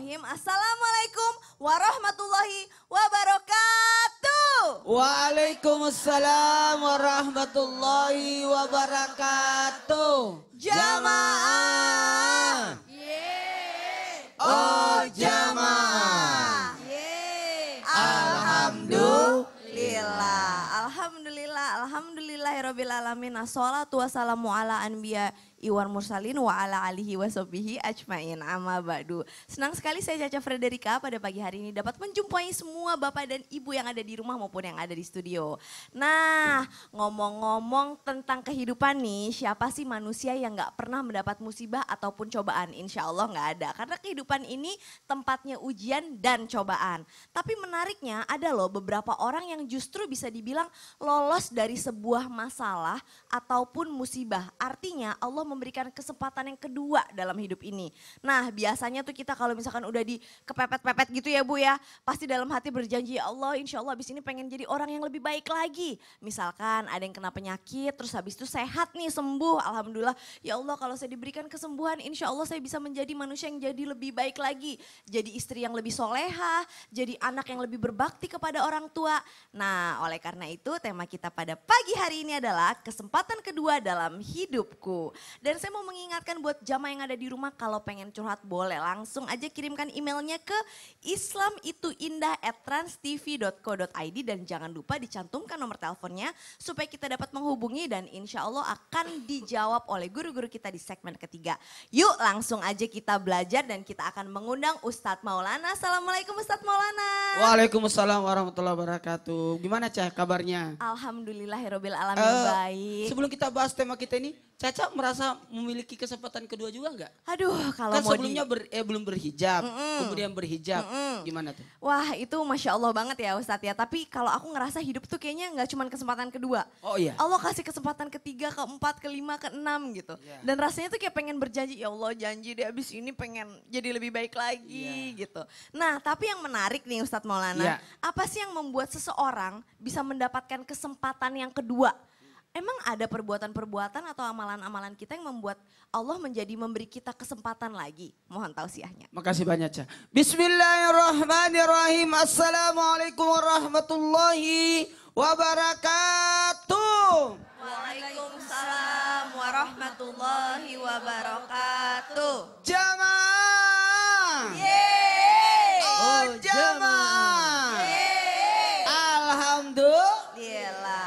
Bismillahirrahmanirrahim. Assalamualaikum warahmatullahi wabarakatuh. Waalaikumsalam warahmatullahi wabarakatuh. Jamaah. Oh jamaah. Alhamdulillahirrabbilalamin. Assalatu wassalamu ala anbiya Iwan Mursalin wa ala alihi wa sahbihi ajmain amma ba'du. Senang sekali saya Caca Frederika pada pagi hari ini dapat menjumpai semua bapak dan ibu yang ada di rumah maupun yang ada di studio. Nah, ngomong-ngomong tentang kehidupan nih, siapa sih manusia yang gak pernah mendapat musibah ataupun cobaan? Insya Allah gak ada, karena kehidupan ini tempatnya ujian dan cobaan. Tapi menariknya ada loh beberapa orang yang justru bisa dibilang lolos dari sebuah masalah ataupun musibah. Artinya Allah memberikan kesempatan yang kedua dalam hidup ini. Nah, biasanya tuh kita kalau misalkan udah di kepepet-pepet gitu ya Bu ya, pasti dalam hati berjanji, ya Allah insya Allah abis ini pengen jadi orang yang lebih baik lagi. Misalkan ada yang kena penyakit terus habis itu sehat nih, sembuh, alhamdulillah. Ya Allah kalau saya diberikan kesembuhan insya Allah saya bisa menjadi manusia yang jadi lebih baik lagi. Jadi istri yang lebih soleha, jadi anak yang lebih berbakti kepada orang tua. Nah, oleh karena itu tema kita pada pagi hari ini adalah kesempatan kedua dalam hidupku. Dan saya mau mengingatkan buat jamaah yang ada di rumah, kalau pengen curhat boleh langsung aja kirimkan emailnya ke islamituindah@transtv.co.id dan jangan lupa dicantumkan nomor teleponnya supaya kita dapat menghubungi dan insya Allah akan dijawab oleh guru-guru kita di segmen ketiga. Yuk langsung aja kita belajar dan kita akan mengundang Ustadz Maulana. Assalamualaikum Ustadz Maulana. Waalaikumsalam warahmatullahi wabarakatuh. Gimana Cah kabarnya? Alhamdulillahirrabbilalamin baik. Sebelum kita bahas tema kita ini, Caca merasa memiliki kesempatan kedua juga enggak? Aduh kalau Kan mau sebelumnya belum berhijab, kemudian berhijab. Gimana tuh? Wah itu Masya Allah banget ya Ustadz ya. Tapi kalau aku ngerasa hidup tuh kayaknya nggak cuma kesempatan kedua. Oh iya? Allah kasih kesempatan ketiga, keempat, kelima, keenam gitu. Yeah. Dan rasanya tuh kayak pengen berjanji, ya Allah janji deh abis ini pengen jadi lebih baik lagi gitu. Nah tapi yang menarik nih Ustadz Maulana, apa sih yang membuat seseorang bisa mendapatkan kesempatan yang kedua? Emang ada perbuatan-perbuatan atau amalan-amalan kita yang membuat Allah memberi kita kesempatan lagi? Mohon tausiahnya. Makasih banyak Cah. Bismillahirrahmanirrahim. Assalamualaikum warahmatullahi wabarakatuh. Waalaikumsalam warahmatullahi wabarakatuh. Jamaah. Yeay. Oh jamaah. Alhamdulillah.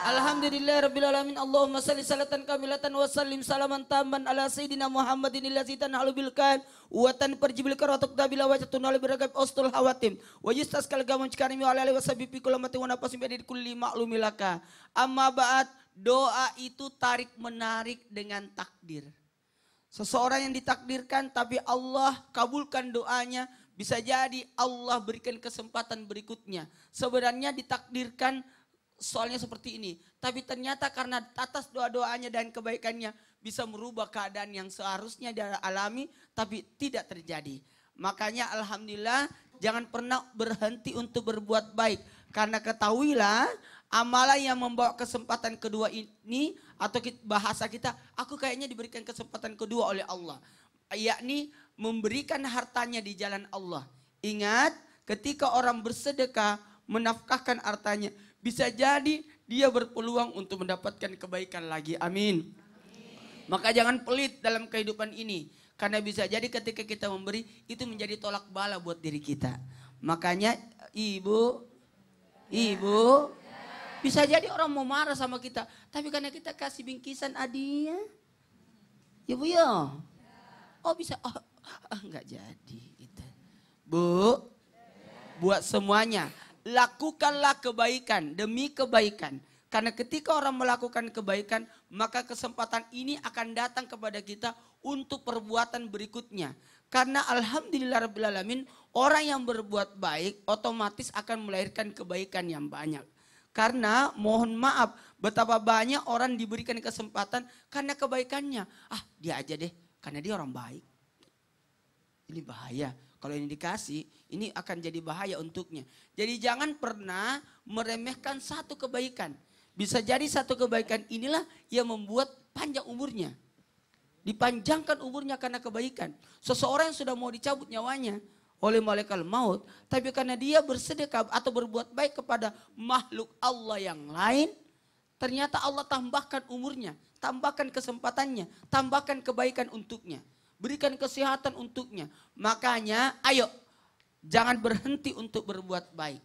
Alhamdulillahirrabbilalamin. Allahumma salli salatan kamilatan wa sallim salaman tamman ala sayyidina Muhammadin allazi tanhalu bil kan wa tanfarjibil karatuk dabila wa tunal biragab ustul hawatim wa yustaskal gamun cikarimi wa alihi wasabi fi kulli matin wa nafasin bi kulli ma'lumilaka. Amma ba'd, doa itu tarik menarik dengan takdir. Seseorang yang ditakdirkan tapi Allah kabulkan doanya, bisa jadi Allah berikan kesempatan berikutnya. Sebenarnya ditakdirkan soalnya seperti ini, tapi ternyata karena atas doa-doanya dan kebaikannya bisa merubah keadaan yang seharusnya dia alami tapi tidak terjadi. Makanya alhamdulillah jangan pernah berhenti untuk berbuat baik, karena ketahuilah amalan yang membawa kesempatan kedua ini, atau bahasa kita, aku kayaknya diberikan kesempatan kedua oleh Allah, yakni memberikan hartanya di jalan Allah. Ingat, ketika orang bersedekah menafkahkan hartanya, bisa jadi dia berpeluang untuk mendapatkan kebaikan lagi. Amin. Maka jangan pelit dalam kehidupan ini. Karena bisa jadi ketika kita memberi, itu menjadi tolak bala buat diri kita. Makanya ibu, bisa jadi orang mau marah sama kita. Tapi karena kita kasih bingkisan hadiah. Ya Bu ya. Oh bisa, enggak jadi. Gitu. Bu, buat semuanya. Lakukanlah kebaikan demi kebaikan. Karena ketika orang melakukan kebaikan, maka kesempatan ini akan datang kepada kita untuk perbuatan berikutnya. Karena alhamdulillahirrabbilalamin, orang yang berbuat baik otomatis akan melahirkan kebaikan yang banyak. Karena mohon maaf, betapa banyak orang diberikan kesempatan karena kebaikannya. Dia aja deh, karena dia orang baik. Ini bahaya. Kalau ini dikasih, ini akan jadi bahaya untuknya. Jadi jangan pernah meremehkan satu kebaikan. Bisa jadi satu kebaikan inilah yang membuat panjang umurnya. Dipanjangkan umurnya karena kebaikan. Seseorang yang sudah mau dicabut nyawanya, oleh malaikat maut, tapi karena dia bersedekah atau berbuat baik kepada makhluk Allah yang lain, ternyata Allah tambahkan umurnya, tambahkan kesempatannya, tambahkan kebaikan untuknya, berikan kesehatan untuknya. Makanya ayo jangan berhenti untuk berbuat baik.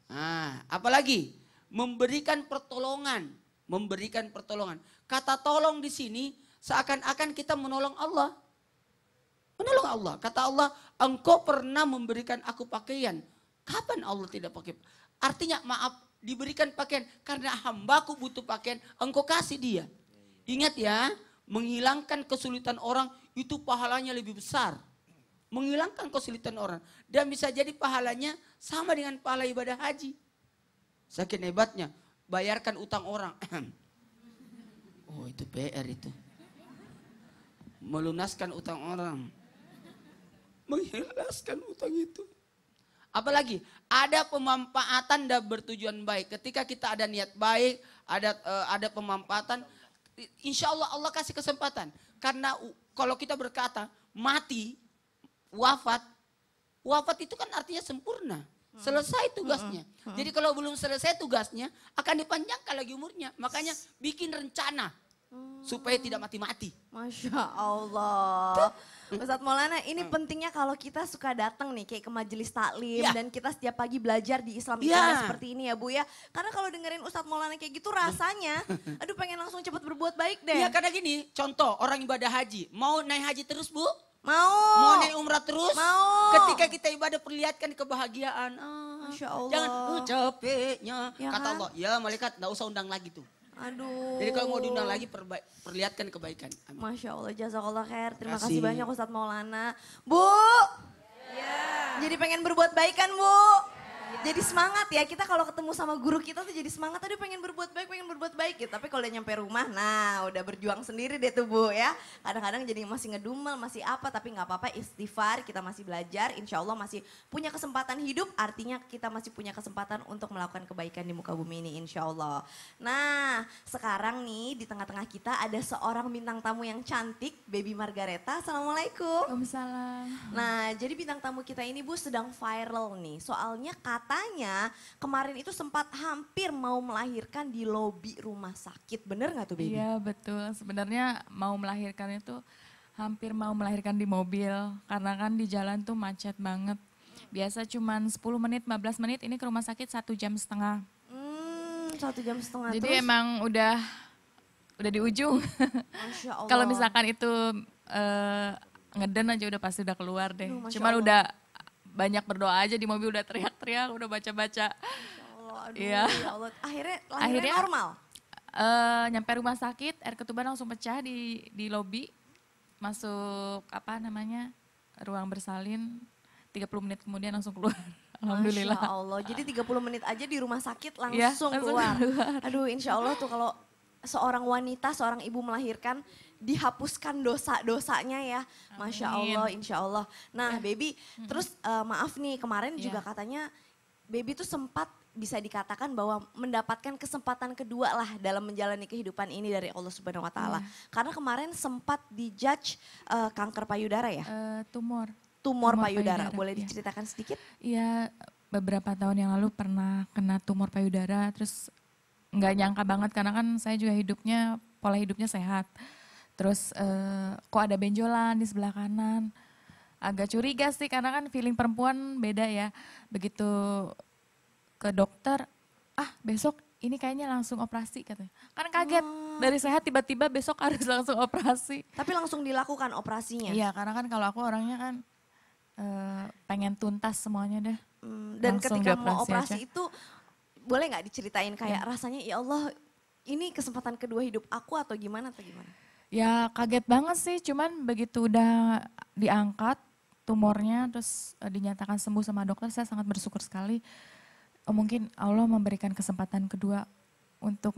Nah, apalagi memberikan pertolongan, memberikan pertolongan. Kata tolong di sini seakan-akan kita menolong Allah. Menolong Allah. Kata Allah, engkau pernah memberikan aku pakaian. Kapan Allah tidak pakai? Artinya maaf, diberikan pakaian karena hambaku butuh pakaian, engkau kasih dia. Ingat ya, menghilangkan kesulitan orang itu pahalanya lebih besar. Menghilangkan kesulitan orang. Dan bisa jadi pahalanya sama dengan pahala ibadah haji. Saking hebatnya, bayarkan utang orang. Oh itu PR itu. Melunaskan utang orang. Mengikhlaskan utang itu. Apalagi ada pemanfaatan dan bertujuan baik. Ketika kita ada niat baik, ada pemanfaatan, insya Allah Allah kasih kesempatan. Karena kalau kita berkata mati, wafat itu kan artinya sempurna. Selesai tugasnya. Jadi kalau belum selesai tugasnya akan dipanjangkan lagi umurnya. Makanya bikin rencana supaya tidak mati-mati. Masya Allah. Ustadz Maulana, ini pentingnya kalau kita suka datang nih kayak ke majelis taklim dan kita setiap pagi belajar di Islam seperti ini ya Bu ya. Karena kalau dengerin Ustadz Maulana kayak gitu rasanya, aduh pengen langsung cepet berbuat baik deh. Iya karena gini, contoh orang ibadah haji, mau naik haji terus Bu? Mau. Mau naik umrah terus? Mau. Ketika kita ibadah perlihatkan kebahagiaan. Masya Allah. Jangan capeknya. Ya kata kan? Allah, ya malaikat gak usah undang lagi tuh. Aduh. Jadi kalau mau diundang lagi perlihatkan kebaikan. Amin. Masya Allah, jazakallah khair. Terima Kasih. kasih banyak Ustadz Maulana. Bu, jadi pengen berbuat baik kan Bu? Jadi semangat ya, kita kalau ketemu sama guru kita tuh jadi semangat, aduh pengen berbuat baik gitu. Tapi kalau udah nyampe rumah, nah udah berjuang sendiri deh tuh Bu ya. Kadang-kadang jadi masih ngedumel, masih apa, tapi gak apa-apa istighfar, kita masih belajar. Insya Allah masih punya kesempatan hidup, artinya kita masih punya kesempatan untuk melakukan kebaikan di muka bumi ini insya Allah. Nah sekarang nih di tengah-tengah kita ada seorang bintang tamu yang cantik, Baby Margareta. Assalamualaikum. Waalaikumsalam. Nah, jadi bintang tamu kita ini Bu sedang viral nih. Soalnya katanya kemarin itu sempat hampir mau melahirkan di lobi rumah sakit. Bener gak tuh Baby? Iya betul, sebenarnya mau melahirkan itu hampir mau melahirkan di mobil. Karena kan di jalan tuh macet banget. Biasa cuman 10 menit, 15 menit, ini ke rumah sakit 1,5 jam. 1,5 jam. Jadi Terus? emang udah di ujung. Masya Allah. Kalau misalkan itu ngeden aja udah pasti udah keluar deh. Aduh, Masya Cuman Allah. udah banyak berdoa aja di mobil, udah teriak-teriak, udah baca-baca. Aduh, Iya. ya Allah. Akhirnya normal? Nyampe rumah sakit, air ketuban langsung pecah di lobi. Masuk ruang bersalin, 30 menit kemudian langsung keluar. Alhamdulillah. Masya Allah, jadi 30 menit aja di rumah sakit Iya, langsung langsung keluar. keluar. Aduh insya Allah tuh kalau seorang wanita, seorang ibu melahirkan dihapuskan dosa-dosanya ya. Masya Allah, insya Allah. Nah Baby, terus maaf nih kemarin juga katanya Baby tuh sempat bisa dikatakan bahwa mendapatkan kesempatan kedua lah dalam menjalani kehidupan ini dari Allah Subhanahu Wa Taala. Karena kemarin sempat dijudge kanker payudara ya? Tumor payudara. Boleh diceritakan sedikit? Iya, beberapa tahun yang lalu pernah kena tumor payudara, terus nggak nyangka banget karena kan saya juga pola hidupnya sehat. Terus kok ada benjolan di sebelah kanan. Agak curiga sih karena kan feeling perempuan beda ya. Begitu ke dokter, besok ini kayaknya langsung operasi katanya. Kan kaget, dari sehat tiba-tiba besok harus langsung operasi. Tapi langsung dilakukan operasinya? Iya karena kan kalau aku orangnya kan pengen tuntas semuanya deh. Dan Langsung ketika mau dioperasi operasi aja. itu boleh nggak diceritain kayak rasanya ya Allah ini kesempatan kedua hidup aku atau gimana? Ya kaget banget sih, cuman begitu udah diangkat tumornya terus dinyatakan sembuh sama dokter, saya sangat bersyukur sekali. Mungkin Allah memberikan kesempatan kedua untuk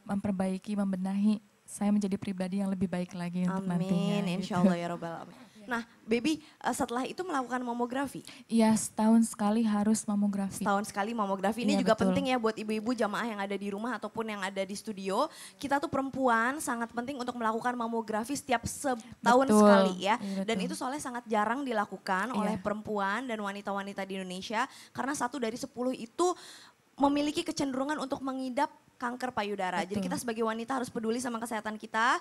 memperbaiki, membenahi saya menjadi pribadi yang lebih baik lagi untuk nantinya. Amin, insya Allah ya Robbal Alamin. Nah, Baby setelah itu melakukan mamografi. Iya, setahun sekali harus mamografi. Setahun sekali mamografi ini Iya, juga betul. penting ya buat ibu-ibu jamaah yang ada di rumah ataupun yang ada di studio. Kita tuh perempuan sangat penting untuk melakukan mamografi setiap setahun Betul. sekali ya. Iya, Dan betul. itu soalnya sangat jarang dilakukan oleh Iya. perempuan dan wanita-wanita di Indonesia. Karena 1 dari 10 itu memiliki kecenderungan untuk mengidap kanker payudara. Jadi Betul. kita sebagai wanita harus peduli sama kesehatan kita.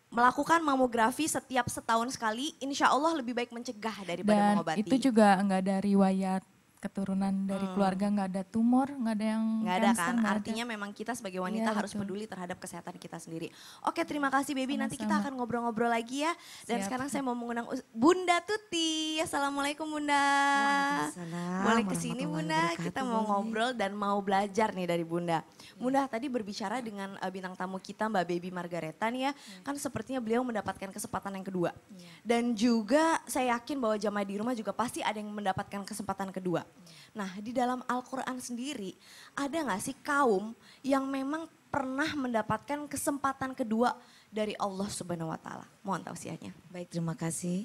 Melakukan mamografi setiap setahun sekali, insya Allah lebih baik mencegah daripada Dan mengobati. itu juga nggak ada riwayat keturunan dari keluarga, nggak ada tumor, nggak ada yang Nggak ada cancer, kan, nggak ada. artinya memang kita sebagai wanita Iya, harus betul. peduli terhadap kesehatan kita sendiri. Oke, terima kasih Baby, nanti kita Sama-sama. akan ngobrol-ngobrol lagi ya. Dan Siap. sekarang saya mau mengundang Bunda Tuti. Assalamualaikum Bunda. Waalaikumsalam Boleh kesini warahmatullahi Bunda, wabarakatuh, kita mau boleh. ngobrol dan mau belajar nih dari Bunda. Bunda tadi berbicara dengan bintang tamu kita Mbak Baby Margareta nih ya, kan sepertinya beliau mendapatkan kesempatan yang kedua. Dan juga saya yakin bahwa jamaah di rumah juga pasti ada yang mendapatkan kesempatan kedua. Nah di dalam Al-Quran sendiri ada gak sih kaum yang memang pernah mendapatkan kesempatan kedua dari Allah Subhanahu wa Ta'ala? Mohon tausiahnya. Baik, terima kasih.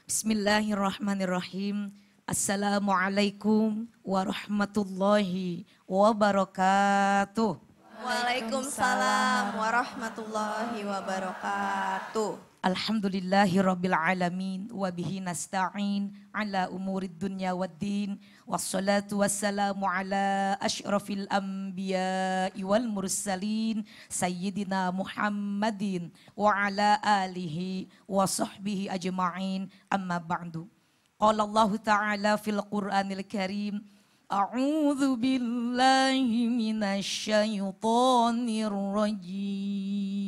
Bismillahirrahmanirrahim. Assalamualaikum warahmatullahi wabarakatuh. Waalaikumsalam warahmatullahi wabarakatuh. Alhamdulillahi rabbil alamin wa bihi nasta'in ala umurid dunya waddin wassalatu wassalamu ala asyrafil anbiya'i wal mursalin sayyidina Muhammadin wa ala alihi wa sahbihi ajma'in amma ba'du. Qala Allah ta'ala fil Qur'anil Karim A'udzu billahi minasy syaithanir rajim.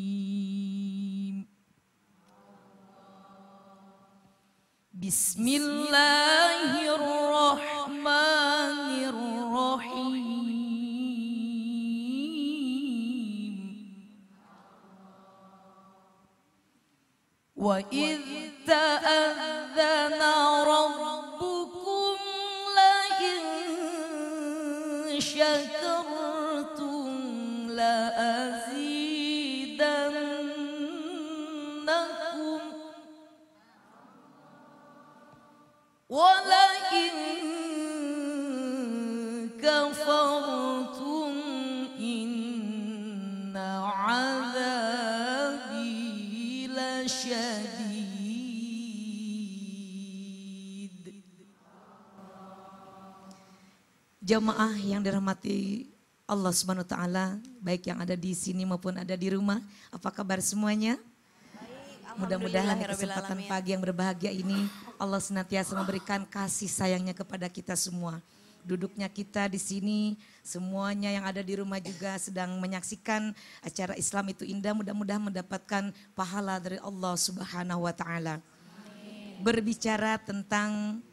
Bismillahirrahmanirrahim. Wa idz ta'adzana rabbukum la in syakartum la azidannakum walain kafartum inna azabi lasyadid. Jamaah yang dirahmati Allah Subhanahu wa taala, baik yang ada di sini maupun ada di rumah, apa kabar semuanya? Mudah-mudahan kesempatan pagi yang berbahagia ini Allah senantiasa memberikan kasih sayangnya kepada kita semua. Duduknya kita di sini, semuanya yang ada di rumah juga sedang menyaksikan acara Islam itu indah. Mudah-mudahan mendapatkan pahala dari Allah Subhanahu wa taala. Berbicara tentang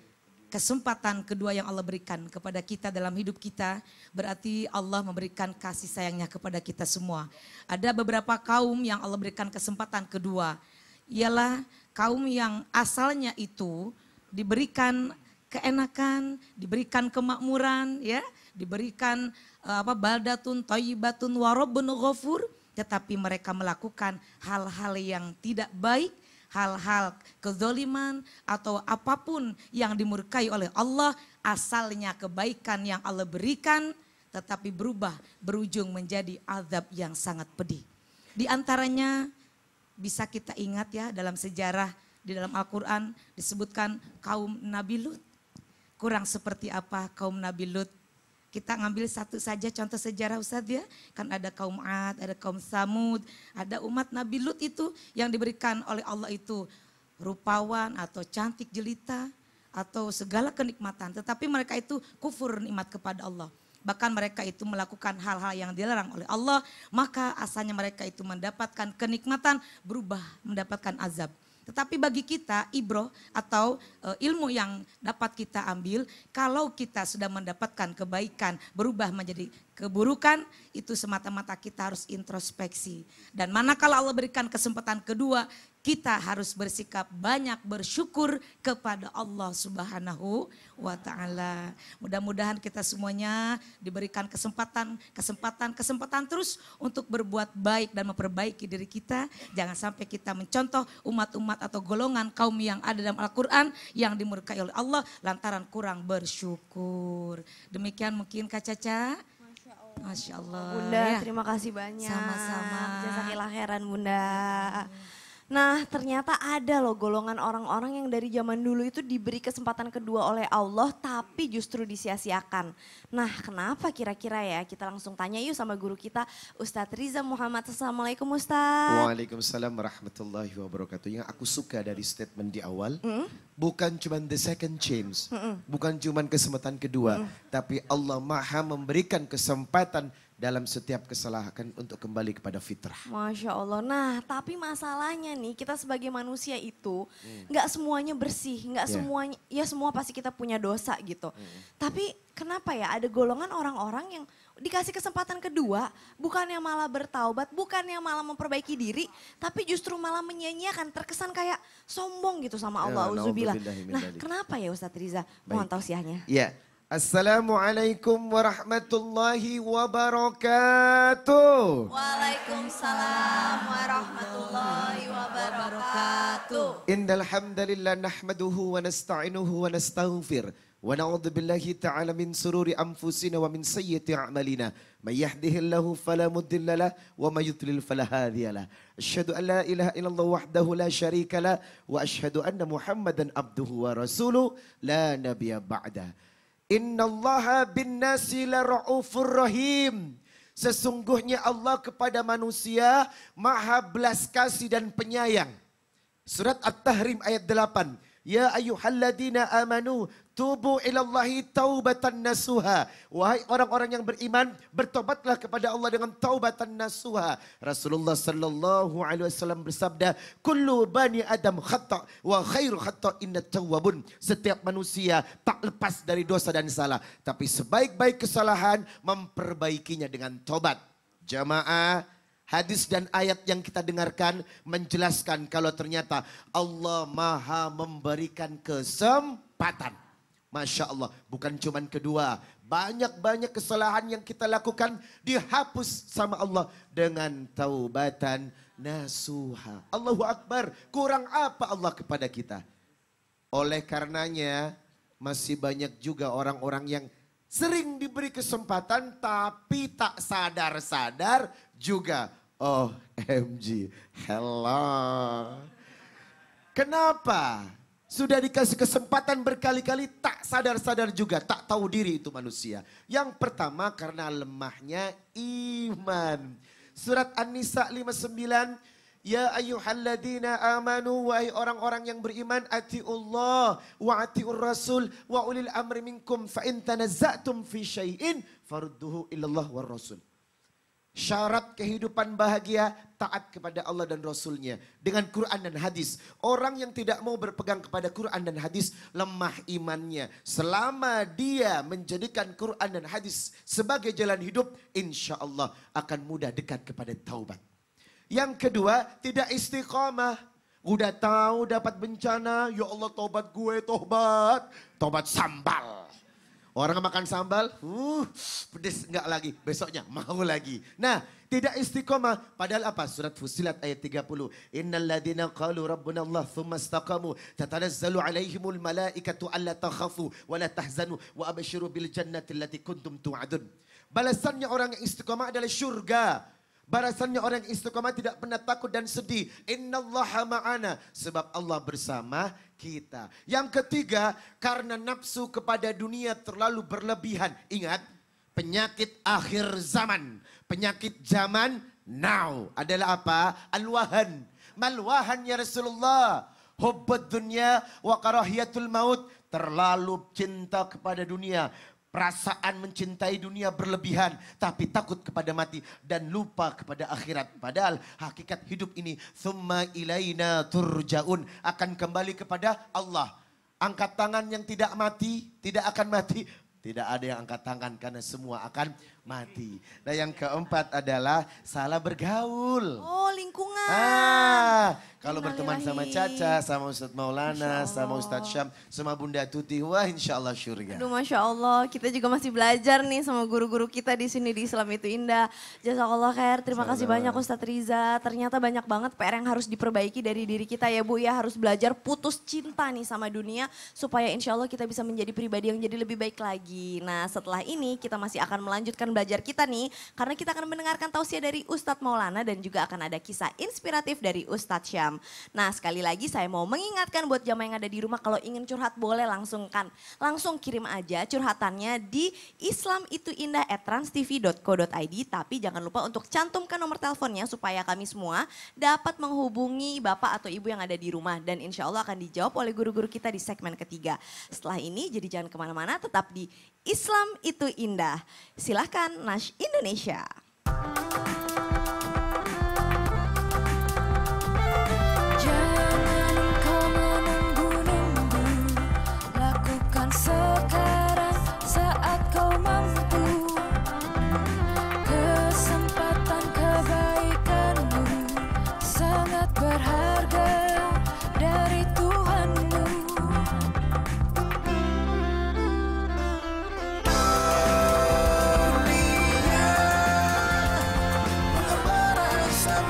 kesempatan kedua yang Allah berikan kepada kita dalam hidup kita, berarti Allah memberikan kasih sayangnya kepada kita semua. Ada beberapa kaum yang Allah berikan kesempatan kedua, ialah kaum yang asalnya itu diberikan keenakan, diberikan kemakmuran, ya, diberikan baldatun thayyibatun wa rabbun ghafur, tetapi mereka melakukan hal-hal yang tidak baik, hal-hal kezaliman atau apapun yang dimurkai oleh Allah, asalnya kebaikan yang Allah berikan tetapi berubah berujung menjadi azab yang sangat pedih. Di antaranya bisa kita ingat ya dalam sejarah di dalam Al-Quran disebutkan kaum Nabi Lut. Kurang seperti apa kaum Nabi Lut? Kita ngambil satu saja contoh sejarah Ustadz ya. Kan ada kaum Ad, ada kaum Samud, ada umat Nabi Lut itu yang diberikan oleh Allah itu rupawan atau cantik jelita atau segala kenikmatan. Tetapi mereka itu kufur nikmat kepada Allah. Bahkan mereka itu melakukan hal-hal yang dilarang oleh Allah, maka asalnya mereka itu mendapatkan kenikmatan berubah mendapatkan azab. Tetapi bagi kita ibroh atau ilmu yang dapat kita ambil, kalau kita sudah mendapatkan kebaikan berubah menjadi keburukan, itu semata-mata kita harus introspeksi. Dan manakala Allah berikan kesempatan kedua, kita harus bersikap banyak bersyukur kepada Allah Subhanahu wa Ta'ala. Mudah-mudahan kita semuanya diberikan kesempatan terus untuk berbuat baik dan memperbaiki diri kita. Jangan sampai kita mencontoh umat-umat atau golongan kaum yang ada dalam Al-Quran yang dimurkai oleh Allah lantaran kurang bersyukur. Demikian mungkin Kak Caca. Masya Allah. Bunda, ya. terima kasih banyak. Sama-sama. Jazakillah khairan Bunda. Nah, ternyata ada loh golongan orang-orang yang dari zaman dulu itu diberi kesempatan kedua oleh Allah tapi justru disia-siakan. Nah, kenapa kira-kira ya? Kita langsung tanya yuk sama guru kita Ustadz Riza Muhammad. Assalamualaikum Ustadz. Waalaikumsalam warahmatullahi wabarakatuh. Yang aku suka dari statement di awal, bukan cuma the second chance, bukan cuma kesempatan kedua, tapi Allah Maha memberikan kesempatan dalam setiap kesalahan untuk kembali kepada fitrah. Masya Allah. Nah, tapi masalahnya nih kita sebagai manusia itu nggak semuanya bersih, nggak semuanya, ya semua pasti kita punya dosa gitu. Tapi kenapa ya ada golongan orang-orang yang dikasih kesempatan kedua, bukannya malah bertaubat, bukannya malah memperbaiki diri, tapi justru malah menyia-nyiakan, terkesan kayak sombong gitu sama Allah. Auzubillah. Nah, kenapa ya Ustadz Riza? Mohon tausiahnya. Ya. Assalamualaikum warahmatullahi wabarakatuh. Waalaikumsalam warahmatullahi wabarakatuh. Innal hamdalillah nahmaduhu wa nasta'inuhu wa nastaghfir wa na'udzu billahi ta'ala min sururi anfusina wa min sayyiati a'malina. May yahdihillahu fala mudilla lahu wa may yudlil fala hadiya lahu. Asyhadu an la ilaha illallah wahdahu la syarika lahu wa asyhadu anna Muhammadan abduhu wa rasuluhu la nabiyya ba'da. Innallaha bin nasi la ra'ufur rahim. Sesungguhnya Allah kepada manusia maha belas kasih dan penyayang. Surat At-Tahrim ayat 8. Ya ayyuhalladzina amanu tubu ilallahi taubatan nasuha. Wahai orang-orang yang beriman, bertobatlah kepada Allah dengan taubatan nasuha. Rasulullah sallallahu alaihi wasallam bersabda, kullu bani adam khata' wa khairu khata'inat tawwabun. Setiap manusia tak lepas dari dosa dan salah, tapi sebaik-baik kesalahan memperbaikinya dengan tobat. Jamaah, hadis dan ayat yang kita dengarkan menjelaskan kalau ternyata Allah maha memberikan kesempatan. Masya Allah, bukan cuman kedua. Banyak-banyak kesalahan yang kita lakukan dihapus sama Allah dengan taubatan nasuha. Allahu Akbar, kurang apa Allah kepada kita? Oleh karenanya masih banyak juga orang-orang yang sering diberi kesempatan tapi tak sadar-sadar juga. OMG, hello. Kenapa? Sudah dikasih kesempatan berkali-kali tak sadar-sadar juga, tak tahu diri itu manusia. Yang pertama karena lemahnya iman. Surat An-Nisa 59, ya ayyuhalladzina amanu, wahai orang-orang yang beriman, atiullah wa atiur rasul wa ulil amri minkum fa in tanazza'tum fi syai'in farudduhu ilallah war rasul. Syarat kehidupan bahagia taat kepada Allah dan Rasulnya dengan Quran dan hadis. Orang yang tidak mau berpegang kepada Quran dan hadis lemah imannya. Selama dia menjadikan Quran dan hadis sebagai jalan hidup, insya Allah akan mudah dekat kepada taubat. Yang kedua, tidak istiqamah. Udah tahu dapat bencana, ya Allah taubat gue, tobat sambal. Orang makan sambal, pedes enggak lagi, besoknya mau lagi. Nah, tidak istiqomah. Padahal apa? Surat Fussilat ayat 30. Innal ladina qalu rabbuna Allah thumma istaqamu tatanazzalu alaihimul malaikatu alla takhafu wa la tahzanu wa abshiru bil jannati allati kuntum tu'adun. Balasannya orang yang istiqomah adalah syurga. Balasannya orang yang istiqomah tidak pernah takut dan sedih. Innallaha ma'ana. Sebab Allah bersama kita. Yang ketiga, karena nafsu kepada dunia terlalu berlebihan. Ingat, penyakit akhir zaman. Penyakit zaman now adalah apa? Al-wahan. Mal-wahan ya Rasulullah. Hubbud dunya wa karahiyatul maut. Terlalu cinta kepada dunia. Perasaan mencintai dunia berlebihan, tapi takut kepada mati dan lupa kepada akhirat. Padahal hakikat hidup ini, thumma ilaina turja'un, akan kembali kepada Allah. Angkat tangan yang tidak mati, tidak akan mati. Tidak ada yang angkat tangan karena semua akan mati. Nah yang keempat adalah salah bergaul. Oh lingkungan. Kalau berteman sama Caca, sama Ustadz Maulana, sama Ustadz Syam, sama Bunda Tuti, wah insya Allah syurga. Aduh Masya Allah, kita juga masih belajar nih sama guru-guru kita di sini di Islam Itu Indah. Jazakallah khair, terima kasih banyak Ustadz Riza. Ternyata banyak banget PR yang harus diperbaiki dari diri kita ya Bu ya. Harus belajar putus cinta nih sama dunia supaya insya Allah kita bisa menjadi pribadi yang jadi lebih baik lagi. Nah setelah ini kita masih akan melanjutkan belajar kita nih. Karena kita akan mendengarkan tausiah dari Ustadz Maulana dan juga akan ada kisah inspiratif dari Ustadz Syam. Nah sekali lagi saya mau mengingatkan buat jamaah yang ada di rumah kalau ingin curhat boleh langsung kirim aja curhatannya di islamituindah@transtv.co.id tapi jangan lupa untuk cantumkan nomor teleponnya supaya kami semua dapat menghubungi Bapak atau Ibu yang ada di rumah dan insya Allah akan dijawab oleh guru-guru kita di segmen ketiga. Setelah ini jadi jangan kemana-mana tetap di Islam Itu Indah. Silahkan Nash Indonesia. Sekarang saat kau mampu, kesempatan kebaikanmu sangat berharga dari Tuhanmu. Dunia, mengapa rasa